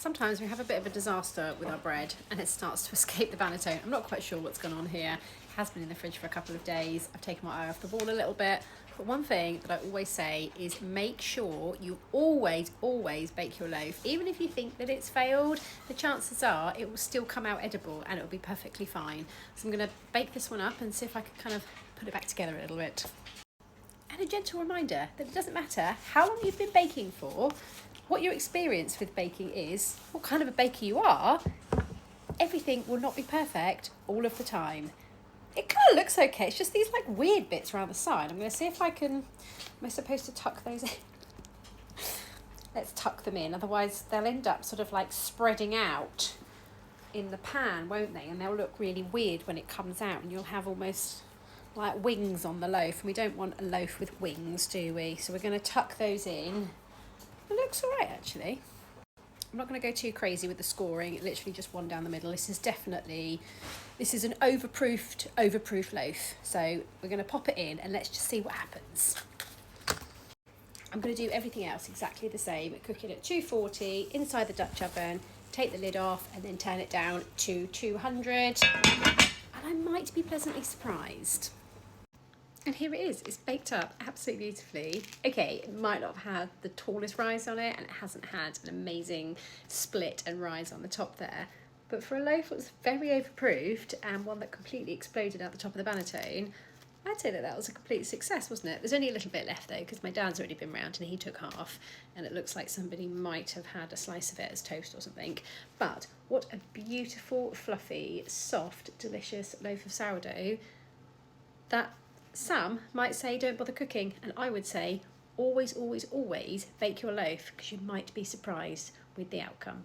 Sometimes we have a bit of a disaster with our bread and it starts to escape the banneton. I'm not quite sure what's gone on here. It has been in the fridge for a couple of days. I've taken my eye off the ball a little bit. But one thing that I always say is make sure you always bake your loaf. Even if you think that it's failed, the chances are it will still come out edible and it will be perfectly fine. So I'm going to bake this one up and see if I can kind of put it back together a little bit. And a gentle reminder that it doesn't matter how long you've been baking for, what your experience with baking is, what kind of a baker you are, everything will not be perfect all of the time. It kind of looks okay, it's just these like weird bits around the side. I'm going to see if I can, am I supposed to tuck those in? Let's tuck them in, otherwise they'll end up sort of like spreading out in the pan, won't they? And they'll look really weird when it comes out and you'll have almost like wings on the loaf, and we don't want a loaf with wings, do we? So we're going to tuck those in. It looks all right, actually. I'm not going to go too crazy with the scoring. It literally just one down the middle. This is an overproof loaf. So we're going to pop it in and let's just see what happens. I'm going to do everything else exactly the same. Cook it at 240 inside the Dutch oven, take the lid off and then turn it down to 200. And I might be pleasantly surprised. And here it is, it's baked up absolutely beautifully. Okay, it might not have had the tallest rise on it and it hasn't had an amazing split and rise on the top there. But for a loaf that was very overproofed and one that completely exploded out the top of the banneton, I'd say that was a complete success, wasn't it? There's only a little bit left though, because my dad's already been round and he took half, and it looks like somebody might have had a slice of it as toast or something. But what a beautiful, fluffy, soft, delicious loaf of sourdough that some might say don't bother cooking, and I would say always bake your loaf, because you might be surprised with the outcome.